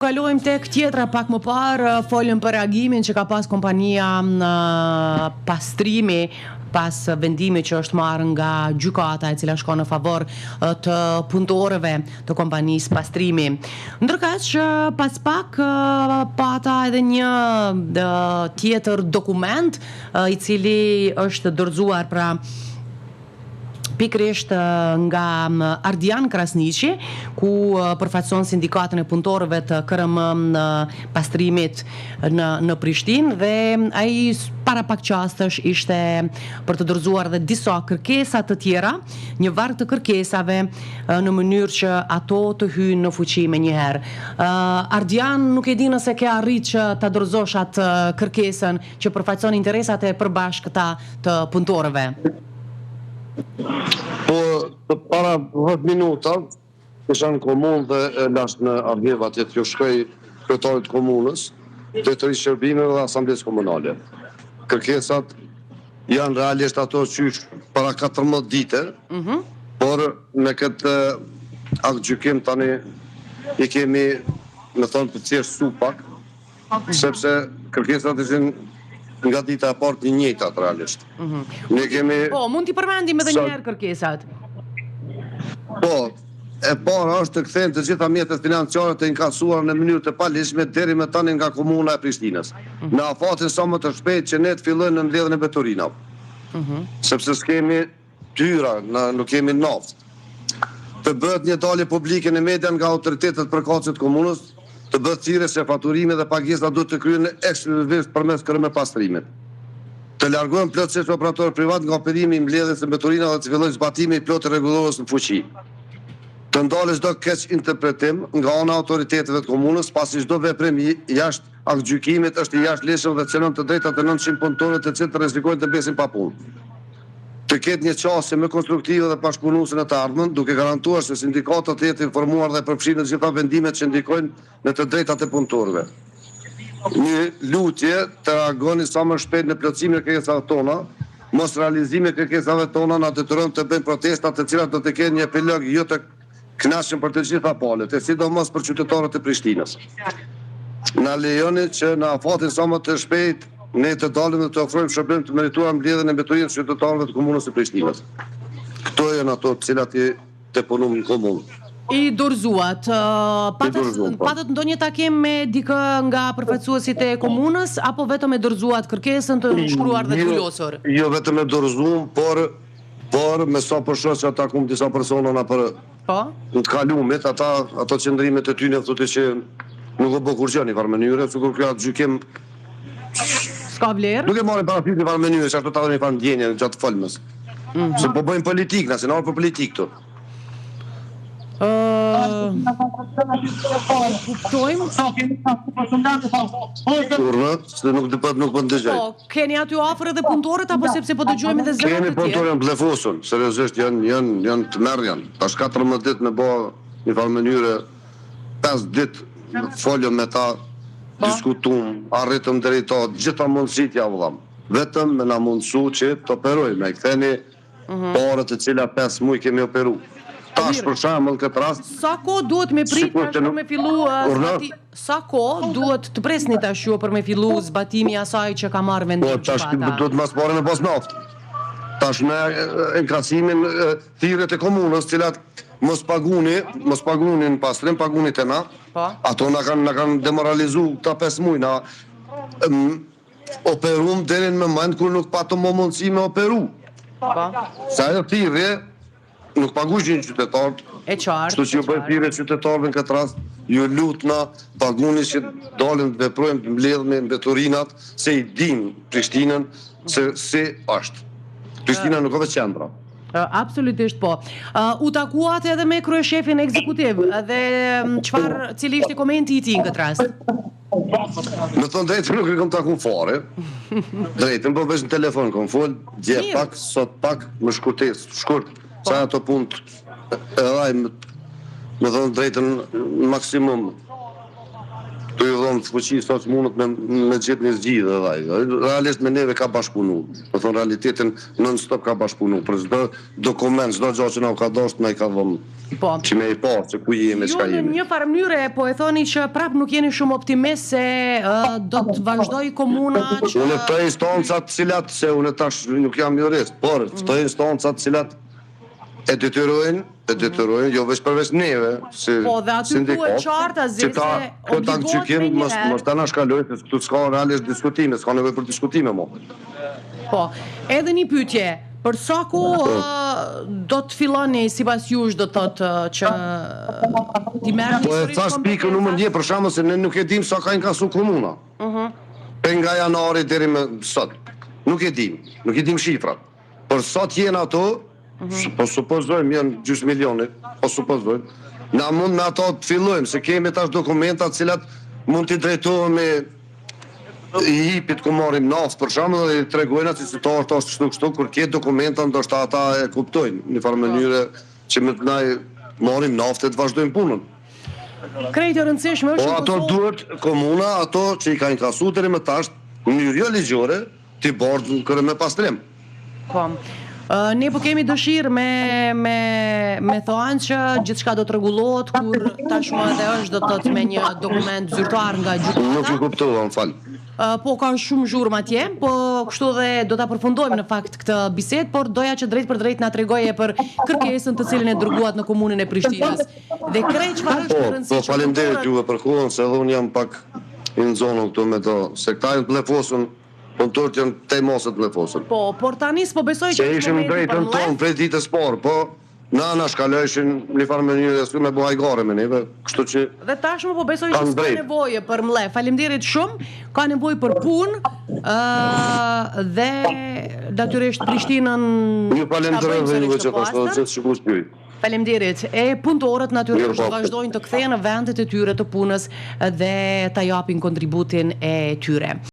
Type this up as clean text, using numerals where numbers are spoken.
Kalojmë tek tjetra pak më parë, folëm për reagimin që ka pas kompania pastrimi pas vendimit që është marrë nga gjykata e cila shkon në favor të punëtorëve të kompanisë pastrimi. Ndërkaq që pas pak pata edhe një tjetër dokument i cili është dorëzuar pra pikërisht nga Ardian Krasniqi, ku përfaqëson sindikatën e punëtorëve të KRM pastrimit në Prishtinë dhe ai para pak qastësh ishte për të dorëzuar dhe disa kërkesa të tjera, një varg të kërkesave në mënyrë që ato të hyjnë në fuqi menjëherë. Ardian, nuk e di nëse ke arrit që ta dorëzosh atë kërkesën që përfaqëson interesat e përbashkëta të punëtorëve. Po, para 10 minuta, isha në komunë dhe lash në Argjeva atje të shkoj kryetarit komunës, drejtorisë shërbimeve dhe asamblesë komunale. Kërkesat janë realisht ato që para 14 dite, por me këtë aktë gjykim tani i kemi, me thonë, për cjerë supak, sepse kërkesat ishin nga dita e parë të njëjtat realisht. Ne kemi... Po, mund t'i përmendim edhe njëherë kërkesat. Po, e para është të kthejnë të gjitha mjetet financiare të inkasuara në mënyrë të palishme deri më tani nga komuna e Prishtinës. Në afatin sa më të shpejt që ne të fillojnë në mbledhjen e beturinave. Sepse s'kemi tyra, nuk kemi naftë. Të bëhet një dalje publike në media nga autoritetet përkatëse të komunës, të bëhet thirrje se faturime dhe pagesa duhet të kryhen ekskluzivisht përmes KRM pastrimit. Të largohen plotësisht operatorë privat nga operimi i mbledhjes së beturinave dhe të fillojë zbatimi i plotë rregullues në fuqi. Të ndalë çdo keq interpretim nga ana e autoriteteve të komunës, pasi çdo veprim jashtë aktgjykimit është i jashtëligjshëm dhe cënon të drejtat e 900 punëtorëve të cilët rrezikojnë të mbesin pa punë. Të ketë një qasje më konstruktive dhe bashkëpunuese në të ardhmen, duke garantuar se sindikata të jetë informuar dhe përfshirë në gjitha vendimet që ndikojnë në të drejtat e punëtorëve. Një lutje të reagoni sa më shpejt në plotësimin e kërkesave tona, mos realizimi e kërkesave tona na detyron të bëjmë protesta të cilat do të kenë një epilog jo të kënaqshëm për të gjitha palët, e sidomos për qytetarët e Prishtinës. Na lejoni që në afatin sa më të shpejt ne të dalim dhe të ofrojmë shërbim të merituar mbledhjen e beturinës së qytetarëve të komunës së Prishtinës. Këto janë ato të cilat i deponum në komunë. I dorëzuat, patët ndonjë takim me dikë nga përfaqësuesit e komunës apo vetëm e dorëzuat kërkesën të shkruar dhe të vullosur? Jo vetëm e dorëzuam, por me sa po shoh që takum disa persona na për të kalumit, ato qëndrimet e tyre thotë që nuk u bë kurrë në farë mënyrë, sikur kjo gjykim s'ka vlerë? Nuk e marrin parasysh në farë mënyrë, ashtu ta dhënë farë ndjenje gjatë folmës. Se po bëjmë politikë, nacional për politikë këtu. Kuptojmë? Urna, se nuk po ndëgjoj. Po, keni aty afër edhe punëtorët apo sepse po dëgjojmë edhe zërat e tjerë? Kemi punëtorë blefosur, seriozisht janë të merrjan. Tash 14 ditë me bë në farë mënyrë 5 ditë folëm me ta, diskutum, arritëm deri të gjitha mundësit ja vëllam. Vetëm me na mundësu që të operojmë, e ktheni parët të cila 5 muaj kemi operu. Tash për shembull këtë rast. Sa kohë duhet me prit për me fillu sa kohë duhet të presni tash ju për me fillu zbatimi i asaj që ka marrë vendim gjykata? Po tash duhet mos marrë me pas naftë. Tash me inkrasimin thirrjet e komunës, cilat mos pagunin pastrim, pagunit e na. Ato na kanë demoralizu këta 5 muaj, na operum deri në moment kur nuk patëm mundësi me operu. Sa ajo thirrje nuk paguajnë qytetarët. E qartë. Kështu që ju bëj thirrje qytetarëve në këtë rast, ju lutna paguni që dalim të veprojmë të mbledhme në beturinat, se i dim Prishtinën se si është. Prishtina nuk është qendra. Absolutisht po. U takuat edhe me kryeshefin ekzekutiv dhe cili ishte komenti i tij në këtë rast? Me thonë drejtën nuk e kam taku fare. Drejtën po vesh në telefon kom fol, dje pak, sot pak, më shkurt. Sa ato punë edhe me thonë drejtën maksimum të ju thonë fuqi sot mundet me gjithë një zgjidhje dhe realisht me neve ka bashkëpunu. Do thonë realitetin non-stop ka bashkëpunu. Për çdo dokument, çdo gjë që na ka dashur, na i ka dhënë. Po. Që me i parë se ku jemi, çka Ju në jemi. një farë mënyre po e thoni që prap nuk jeni shumë optimist se do të vazhdoj komuna që Unë këto instancat cilat, se unë tash nuk jam jurist, por këto instancat cilat e detyrojnë, jo veç përveç neve, si Po, dhe aty sindikat, thuhet qartë që ta këta gjykim mos ta na shkalojnë, se këtu s'ka realisht diskutime, s'ka nevojë për diskutime mo. Po, edhe një pyetje. Për sa kohë do të filloni sipas jush do të thotë që ti merrni Po e thash pikën numër 1 për shkakun se ne nuk e dim sa ka inkasu komuna. Nga janari deri më sot. Nuk e dim shifrat. Por sot jenë ato, po supozojmë janë gjysmë milioni, po supozojmë. Na mund me ato të fillojmë, se kemi tash dokumenta të cilat mund t'i drejtohemi i hipit ku marrim naftë për shembull dhe i tregojnë atë situatë të kështu kur ke dokumenta ndoshta ata e kuptojnë në farë mënyre që me të na marrim naftë të vazhdojmë punën. Krejt e rëndësishme është Po ato duhet komuna, ato që i ka inkasuar deri më tash në mënyrë jo ligjore, ti bardh kërë me pastrim. Po. Ne po kemi dëshirë me thonë që gjithçka do të rregullohet kur tashmë edhe është do të thotë me një dokument zyrtar nga gjykata. Nuk e kuptova, më fal. Po ka shumë zhurmë atje, po kështu dhe do ta përfundojmë në fakt këtë bisedë, por doja që drejt për drejt na tregoje për kërkesën të cilën e dërguat në komunën e Prishtinës. Dhe krejt çfarë është e rëndësishme. Po faleminderit juve për kohën, se edhe unë jam pak në zonën këtu me to, se këta janë të lefosën, punëtorët janë te mosët të lefosën. Po, por tani s'po besoj Se që ishim drejtën tonë prej ditës parë, po na shkalojshin në farë mënyrë s'u me buhaj gare me neve, kështu që dhe tashmë po besoj që s'ka nevojë për mle. Faleminderit shumë, ka nevojë për punë dhe natyrisht Prishtinën. Ju falenderoj dhe juve që pastaj gjithë shikues pyet. Faleminderit. E punëtorët natyrisht vazhdojnë të kthehen në vendet e tyre të punës dhe ta japin kontributin e tyre.